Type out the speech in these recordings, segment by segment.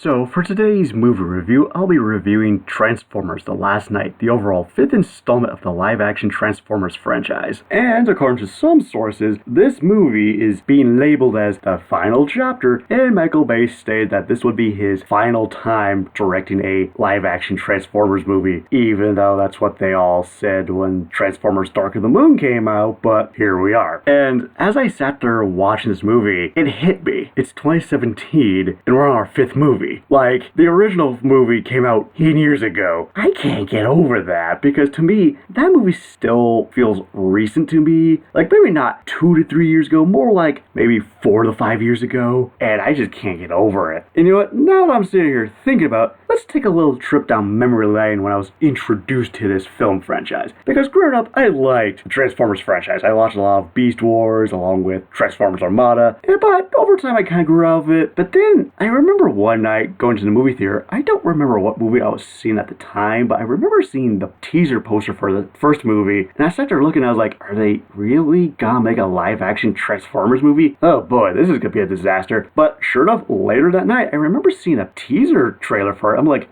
So for today's movie review, I'll be reviewing Transformers: The Last Knight, the overall 5th installment of the live-action Transformers franchise. And according to some sources, this movie is being labeled as the final chapter, and Michael Bay stated that this would be his final time directing a live-action Transformers movie, even though that's what they all said when Transformers: Dark of the Moon came out, but here we are. And as I sat there watching this movie, it hit me. It's 2017, and we're on our 5th movie. Like, the original movie came out 10 years ago. I can't get over that, because to me, that movie still feels recent to me. Like, maybe not 2 to 3 years ago, more like maybe 4 to 5 years ago, and I just can't get over it. And you know what, now that I'm sitting here thinking about it, let's take a little trip down memory lane when I was introduced to this film franchise. Because growing up, I liked the Transformers franchise. I watched a lot of Beast Wars along with Transformers Armada, but over time I kind of grew out of it. But then I remember one night going to the movie theater. I don't remember what movie I was seeing at the time, but I remember seeing the teaser poster for the first movie, and I sat there looking, and I was like, are they really gonna make a live-action Transformers movie? Oh boy, this is gonna be a disaster. But sure enough, later that night, I remember seeing a teaser trailer for it. I'm like,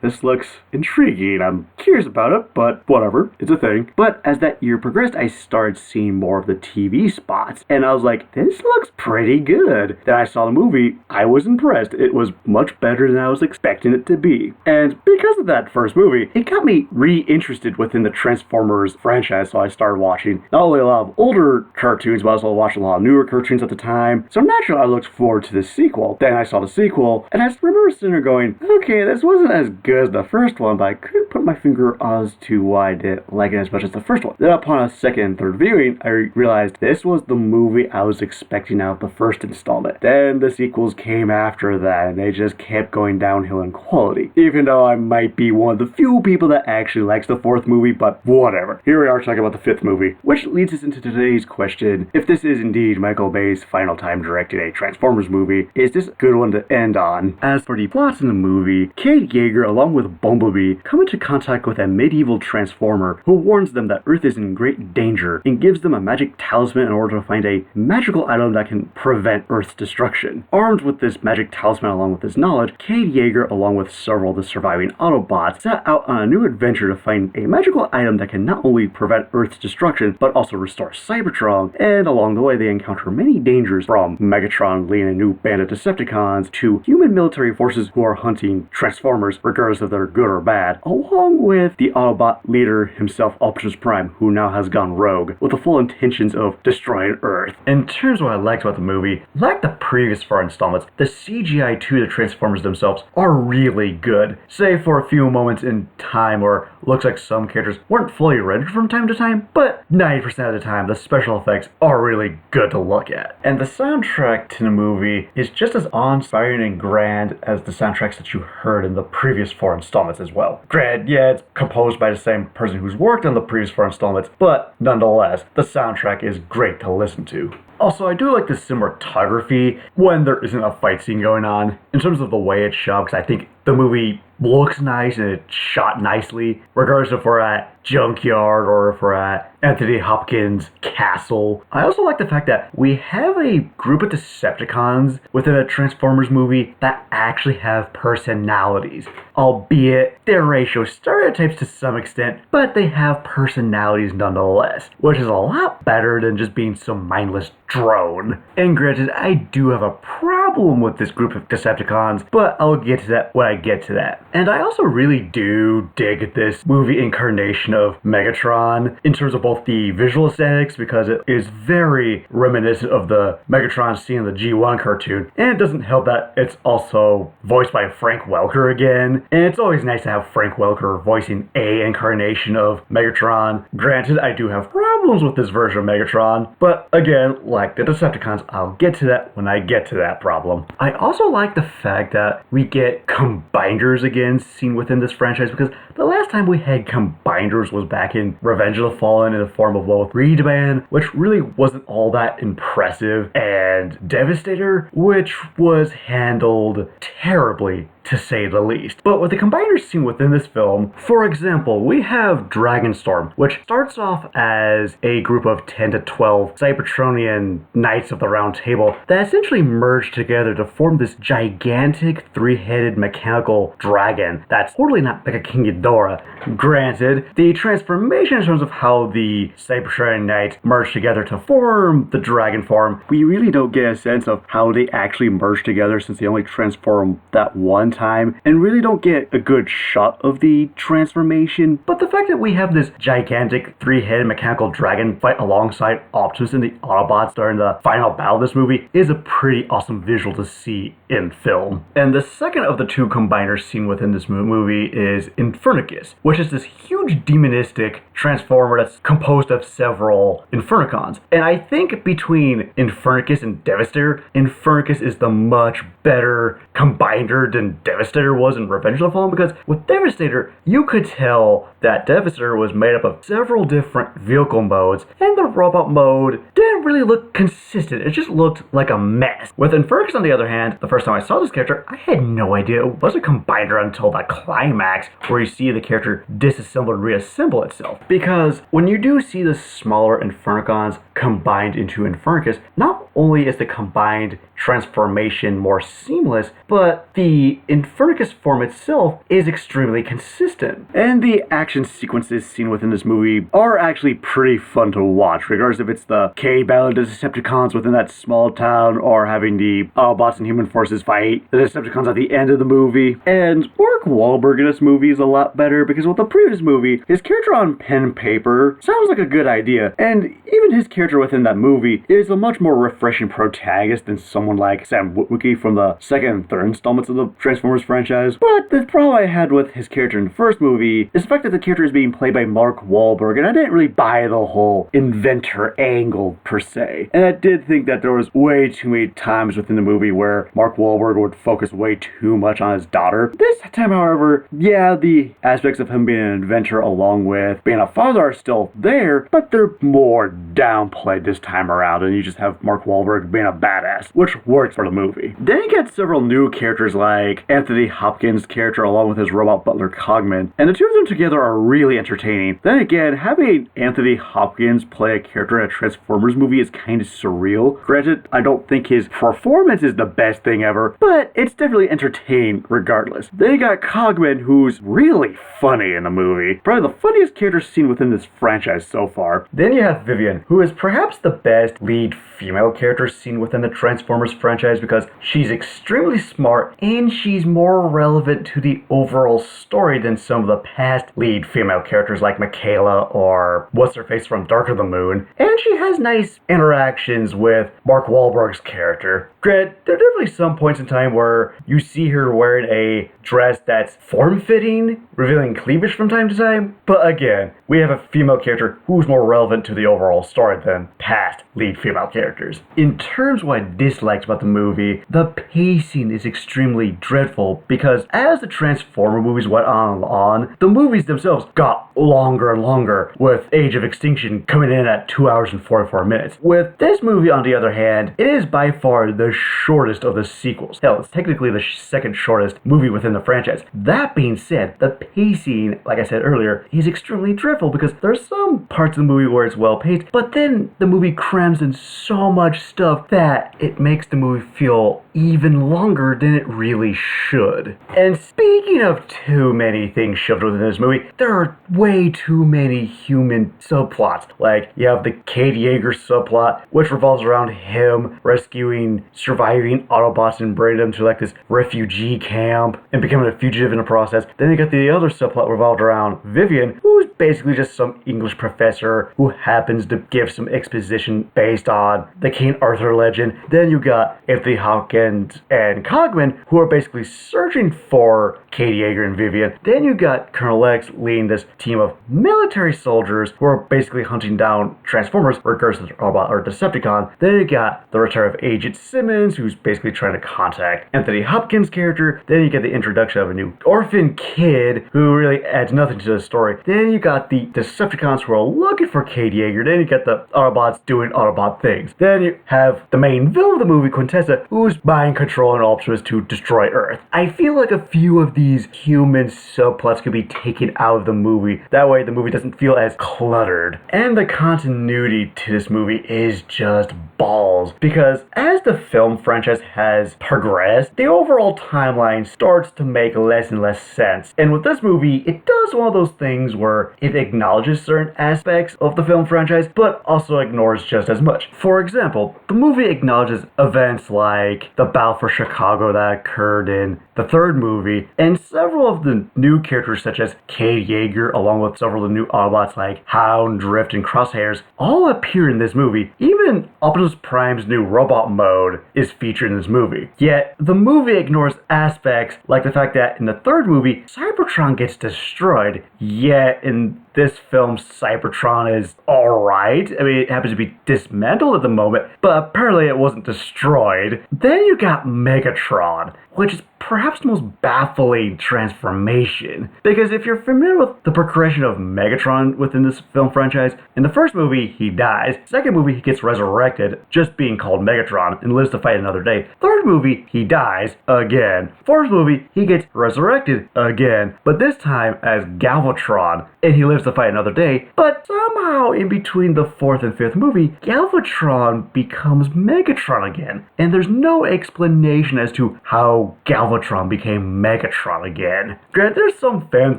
this looks intriguing. I'm curious about it, but whatever, it's a thing. But as that year progressed, I started seeing more of the TV spots, and I was like, this looks pretty good. Then I saw the movie, I was impressed. It was much better than I was expecting it to be. And because of that first movie, it got me re-interested within the Transformers franchise, so I started watching not only a lot of older cartoons, but also watched a lot of newer cartoons at the time. So naturally, I looked forward to the sequel. Then I saw the sequel, and I remember sitting there going, okay, this wasn't as good as the first one, but I couldn't put my finger as to why I didn't like it as much as the first one. Then upon a second and third viewing, I realized this was the movie I was expecting out of the first installment. Then the sequels came after that, and they just kept going downhill in quality. Even though I might be one of the few people that actually likes the 4th movie, but whatever. Here we are talking about the 5th movie, which leads us into today's question. If this is indeed Michael Bay's final time directing a Transformers movie, is this a good one to end on? As for the plots in the movie, Kate Yeager, along with Bumblebee, come into contact with a medieval Transformer who warns them that Earth is in great danger and gives them a magic talisman in order to find a magical item that can prevent Earth's destruction. Armed with this magic talisman along with his knowledge, Kate Yeager, along with several of the surviving Autobots, set out on a new adventure to find a magical item that can not only prevent Earth's destruction, but also restore Cybertron, and along the way they encounter many dangers, from Megatron leading a new band of Decepticons to human military forces who are hunting Transformers regardless if they're good or bad, along with the Autobot leader himself, Optimus Prime, who now has gone rogue with the full intentions of destroying Earth. In terms of what I liked about the movie, like the previous 4 installments, the CGI to the Transformers themselves are really good, save for a few moments in time where it looks like some characters weren't fully rendered from time to time, but 90% of the time the special effects are really good to look at. And the soundtrack to the movie is just as awe-inspiring and grand as the soundtracks that you heard in the previous 4 installments as well. Granted, yeah, it's composed by the same person who's worked on the previous 4 installments, but nonetheless, the soundtrack is great to listen to. Also, I do like the cinematography when there isn't a fight scene going on, in terms of the way it's shot, because I think the movie looks nice and it's shot nicely, regardless if we're at Junkyard or if we're at Anthony Hopkins' castle. I also like the fact that we have a group of Decepticons within a Transformers movie that actually have personalities, albeit their ratio stereotypes to some extent, but they have personalities nonetheless, which is a lot better than just being some mindless drone. And granted, I do have a problem with this group of Decepticons, but I'll get to that when I get to that. And I also really do dig this movie incarnation of Megatron in terms of both the visual aesthetics, because it is very reminiscent of the Megatron seen in the G1 cartoon, and it doesn't help that it's also voiced by Frank Welker again, and it's always nice to have Frank Welker voicing a incarnation of Megatron. Granted, I do have problems with this version of Megatron, but again, like the Decepticons, I'll get to that when I get to that problem. I also like the fact that we get combiners again seen within this franchise, because the last time we had combiners was back in Revenge of the Fallen in the form of both Reedman, which really wasn't all that impressive, and Devastator, which was handled terribly to say the least. But with the combiners seen within this film, for example, we have Dragonstorm, which starts off as a group of 10 to 12 Cybertronian Knights of the Round Table that essentially merge together to form this gigantic three-headed mechanical dragon that's totally not like a King Ghidorah. Granted, the transformation in terms of how the Cybertronian Knights merge together to form the dragon form, we really don't get a sense of how they actually merge together since they only transform that one time, and really don't get a good shot of the transformation. But the fact that we have this gigantic three-headed mechanical dragon fight alongside Optimus and the Autobots during the final battle of this movie is a pretty awesome visual to see in film. And the second of the two combiners seen within this movie is Infernicus, which is this huge demonistic transformer that's composed of several Infernicons. And I think between Infernicus and Devastator, Infernicus is the much better combiner than Devastator was in Revenge of the Fallen, because with Devastator, you could tell that Devastator was made up of several different vehicle modes, and the robot mode didn't really look consistent. It just looked like a mess. With Infernicus, on the other hand, the first time I saw this character, I had no idea it was a combiner until the climax, where you see the character disassemble and reassemble itself. Because when you do see the smaller Infernicons combined into Infernicus, not only is the combined transformation more seamless, but the Infernicus form itself is extremely consistent. And the action sequences seen within this movie are actually pretty fun to watch, regardless if it's the K-battle of the Decepticons within that small town, or having the Autobots and human forces fight the Decepticons at the end of the movie. And Mark Wahlberg in this movie is a lot better, because with the previous movie, his character on pen and paper sounds like a good idea, and even his character within that movie is a much more refreshing protagonist than someone like Sam Witwicky from the second and third installments of the Transformers franchise. But the problem I had with his character in the first movie is the fact that the character is being played by Mark Wahlberg, and I didn't really buy the whole inventor angle per se. And I did think that there was way too many times within the movie where Mark Wahlberg would focus way too much on his daughter. This time, however, yeah, the aspects of him being an inventor along with being a father are still there, but they're more downplayed this time around, and you just have Mark Wahlberg being a badass, which works for the movie. Then you get several new characters like Anthony Hopkins' character along with his robot butler Cogman, and the two of them together are really entertaining. Then again, having Anthony Hopkins play a character in a Transformers movie is kind of surreal. Granted, I don't think his performance is the best thing ever, but it's definitely entertaining regardless. Then you got Cogman, who's really funny in the movie. Probably the funniest character seen within this franchise so far. Then you have Vivian, who is perhaps the best lead female character seen within the Transformers franchise, because she's extremely smart and she's more relevant to the overall story than some of the past lead female characters like Michaela or what's-her-face from Dark of the Moon. And she has nice interactions with Mark Wahlberg's character. Granted, there are definitely some points in time where you see her wearing a dress that's form-fitting, revealing cleavage from time to time, but again, we have a female character who's more relevant to the overall story than past lead female characters. In terms of what I disliked about the movie, the pacing is extremely dreadful, because as the Transformer movies went on, the movies themselves got longer and longer, with Age of Extinction coming in at 2 hours and 44 minutes. With this movie, on the other hand, it is by far the shortest of the sequels. Hell, it's technically the second shortest movie within the franchise. That being said, the pacing, like I said earlier, is extremely dreadful, because there's some parts of the movie where it's well paced, but then the movie crams in so much stuff that it makes the movie feel even longer than it really should. And speaking of too many things shoved within this movie, there are way too many human subplots. Like, you have the Kate Yeager subplot, which revolves around him rescuing surviving Autobots and bringing them to like this refugee camp and becoming a fugitive in the process. Then you got the other subplot revolved around Vivian, who's basically just some English professor who happens to give some exposition based on the King Arthur legend. Then you got Anthony Hopkins and Cogman, who are basically searching for Katie Yeager and Vivian. Then you got Colonel X leading this team of military soldiers who are basically hunting down Transformers, regardless of Autobot or Decepticon. Then you got the return of Agent Simmons, who's basically trying to contact Anthony Hopkins' character. Then you get the introduction of a new orphan kid who really adds nothing to the story. Then you got the Decepticons who are looking for Katie Yeager. Then you get the Autobots doing Autobot things. Then you have the main villain of the movie, Quintessa, who's mind controlling Optimus to destroy Earth. I feel like a few of these human subplots could be taken out of the movie. That way the movie doesn't feel as cluttered. And the continuity to this movie is just balls, because as the film franchise has progressed, the overall timeline starts to make less and less sense. And with this movie, it does one of those things where it acknowledges certain aspects of the film franchise, but also ignores just as much. For example, the movie acknowledges events like the battle for Chicago that occurred in the third movie, and several of the new characters such as Katie Yeager, along with several of the new Autobots like Hound, Drift, and Crosshairs, all appear in this movie. Even Optimus Prime's new robot mode is featured in this movie. Yet, the movie ignores aspects like the fact that in the third movie, Cybertron gets destroyed, yet in this film, Cybertron is alright. I mean, it happens to be dismantled at the moment, but apparently it wasn't destroyed. Then you got Megatron, which is perhaps the most baffling transformation. Because if you're familiar with the progression of Megatron within this film franchise, in the first movie, he dies. Second movie, he gets resurrected, just being called Megatron, and lives to fight another day. Third movie, he dies again. Fourth movie, he gets resurrected again, but this time as Galvatron, and he lives to fight another day. But somehow, in between the fourth and fifth movie, Galvatron becomes Megatron again, and there's no explanation as to how Galvatron became Megatron again. Granted, there's some fan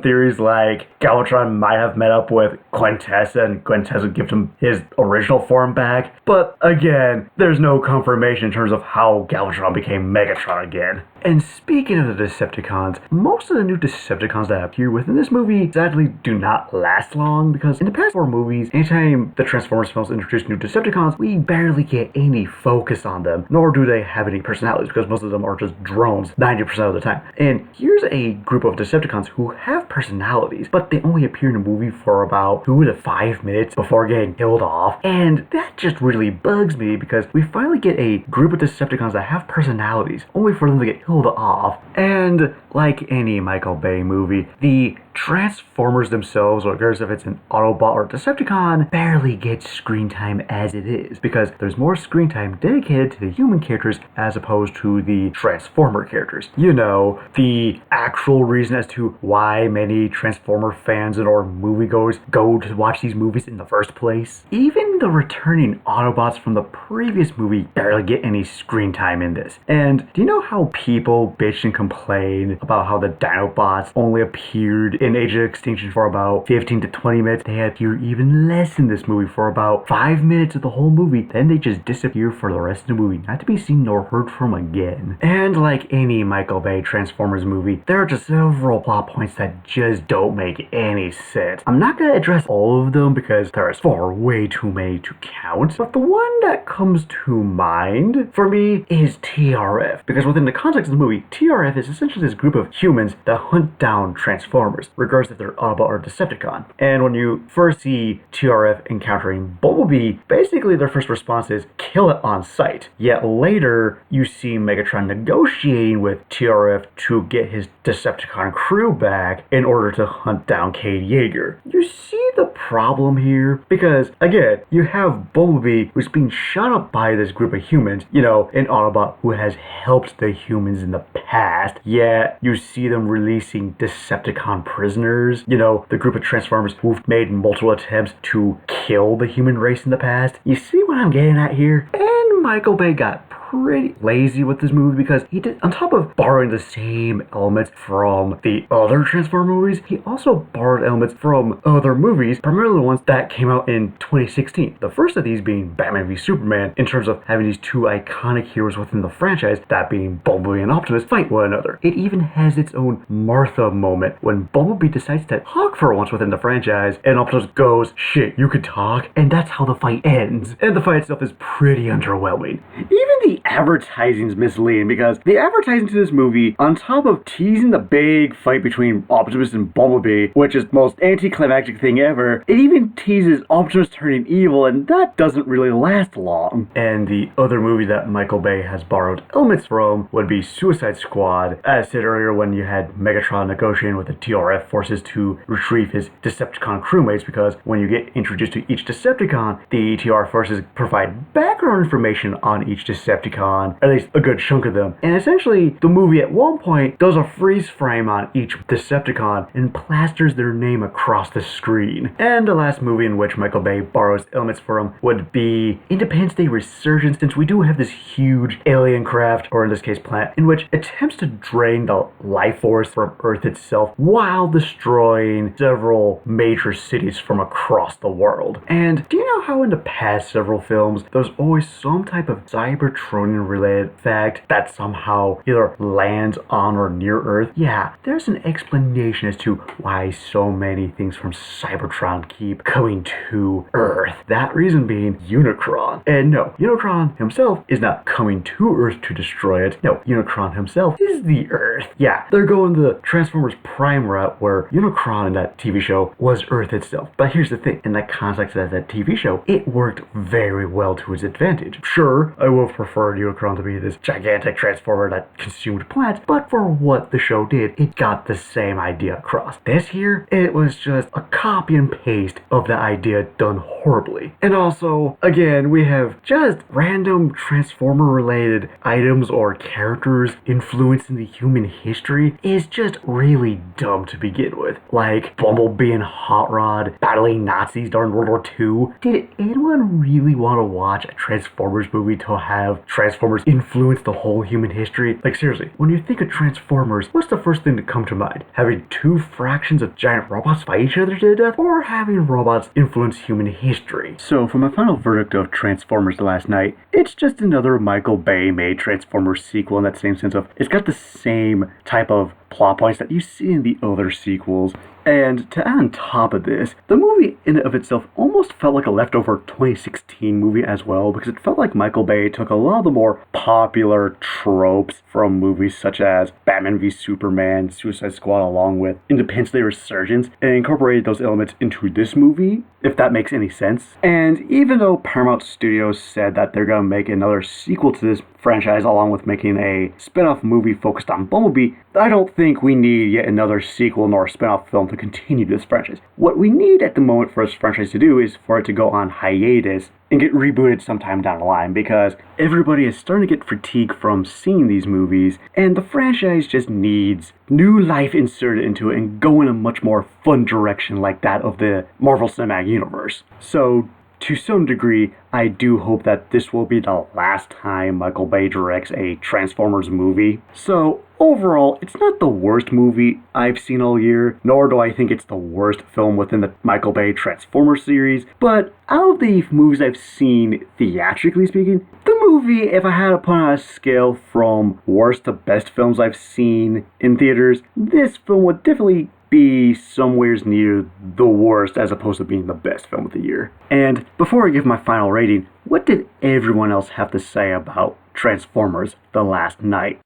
theories like Galvatron might have met up with Quintessa and Quintessa gave him his original form back, but again, there's no confirmation in terms of how Galvatron became Megatron again. And speaking of the Decepticons, most of the new Decepticons that appear within this movie sadly do not last long, because in the past 4 movies, anytime the Transformers films introduce new Decepticons, we barely get any focus on them, nor do they have any personalities, because most of them are just drones 90% of the time. And here's a group of Decepticons who have personalities, but they only appear in the movie for about 2 to 5 minutes before getting killed off, and that just really bugs me, because we finally get a group of Decepticons that have personalities, only for them to get killed off. And like any Michael Bay movie, the Transformers themselves, regardless if it's an Autobot or Decepticon, barely get screen time as it is, because there's more screen time dedicated to the human characters as opposed to the Transformer characters. You know, the actual reason as to why many Transformer fans or moviegoers go to watch these movies in the first place. Even the returning Autobots from the previous movie barely get any screen time in this. And do you know how people bitch and complain about how the Dinobots only appeared in Age of Extinction for about 15 to 20 minutes? They appear even less in this movie for about 5 minutes of the whole movie. Then they just disappear for the rest of the movie, not to be seen nor heard from again. And like any Michael Bay Transformers movie, there are just several plot points that just don't make any sense. I'm not going to address all of them because there is far way too many to count, but the one that comes to mind for me is TRF, because within the context of the movie, TRF is essentially this group of humans that hunt down Transformers, regardless if they're Autobot or Decepticon. And when you first see TRF encountering Bumblebee, basically their first response is kill it on sight. Yet later, you see Megatron negotiating with TRF to get his Decepticon crew back in order to hunt down Katie Yeager. You see the problem here? Because, again, you have Bumblebee who's being shot up by this group of humans, you know, an Autobot who has helped the humans in the past, yet you see them releasing Decepticon prisoners, you know, the group of Transformers who've made multiple attempts to kill the human race in the past. You see what I'm getting at here? And Michael Bay got pretty lazy with this movie, because he did, on top of borrowing the same elements from the other Transformer movies, he also borrowed elements from other movies, primarily the ones that came out in 2016. The first of these being Batman v Superman, in terms of having these two iconic heroes within the franchise, that being Bumblebee and Optimus, fight one another. It even has its own Martha moment when Bumblebee decides to talk for once within the franchise, and Optimus goes, "Shit, you could talk?" And that's how the fight ends. And the fight itself is pretty underwhelming. Even the the advertising is misleading, because the advertising to this movie, on top of teasing the big fight between Optimus and Bumblebee, which is the most anticlimactic thing ever, it even teases Optimus turning evil, and that doesn't really last long. And the other movie that Michael Bay has borrowed elements from would be Suicide Squad. As said earlier, when you had Megatron negotiating with the TRF forces to retrieve his Decepticon crewmates, because when you get introduced to each Decepticon, the TRF forces provide background information on each Decepticon, at least a good chunk of them. And essentially, the movie at one point does a freeze frame on each Decepticon and plasters their name across the screen. And the last movie in which Michael Bay borrows elements from would be Independence Day Resurgence, since we do have this huge alien craft, or in this case planet, in which attempts to drain the life force from Earth itself while destroying several major cities from across the world. And do you know how in the past several films there's always some type of Cybertronian related fact that somehow either lands on or near Earth? Yeah, there's an explanation as to why so many things from Cybertron keep coming to Earth. That reason being Unicron. And no, Unicron himself is not coming to Earth to destroy it. No, Unicron himself is the Earth. Yeah, they're going the Transformers Prime route, where Unicron in that TV show was Earth itself. But here's the thing, in the context of that TV show, it worked very well to his advantage. Sure, I would have preferred Unicron to be this gigantic transformer that consumed planets, but for what the show did, it got the same idea across. This here, it was just a copy and paste of the idea done horribly. And also, again, we have just random Transformer related items or characters influencing the human history is just really dumb to begin with. Like Bumblebee and Hot Rod battling Nazis during World War II. Did anyone really want to watch a Transformers movie to have Transformers influence the whole human history? Like seriously, when you think of Transformers, what's the first thing to come to mind? Having two fractions of giant robots fight each other to death, or having robots influence human history? So for my final verdict of Transformers The Last Night, it's just another Michael Bay made Transformers sequel, in that same sense of it's got the same type of plot points that you see in the other sequels. And to add on top of this, the movie in and of itself almost felt like a leftover 2016 movie as well, because it felt like Michael Bay took a lot of the more popular tropes from movies such as Batman v Superman, Suicide Squad, along with Independence Day Resurgence, and incorporated those elements into this movie, if that makes any sense. And even though Paramount Studios said that they're going to make another sequel to this franchise along with making a spin-off movie focused on Bumblebee, I don't think we need yet another sequel nor a spin-off film to continue this franchise. What we need at the moment for this franchise to do is for it to go on hiatus and get rebooted sometime down the line, because everybody is starting to get fatigued from seeing these movies, and the franchise just needs new life inserted into it and go in a much more fun direction like that of the Marvel Cinematic Universe. So to some degree, I do hope that this will be the last time Michael Bay directs a Transformers movie. So overall, it's not the worst movie I've seen all year, nor do I think it's the worst film within the Michael Bay Transformers series, but out of the movies I've seen, theatrically speaking, the movie, if I had to put on a scale from worst to best films I've seen in theaters, this film would definitely be somewheres near the worst as opposed to being the best film of the year. And before I give my final rating, what did everyone else have to say about Transformers The Last Night?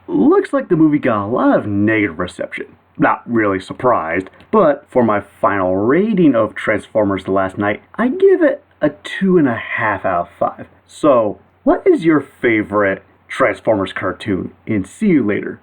Looks like the movie got a lot of negative reception. Not really surprised, but for my final rating of Transformers The Last Night, I give it a 2.5 out of 5. So, what is your favorite Transformers cartoon? And see you later.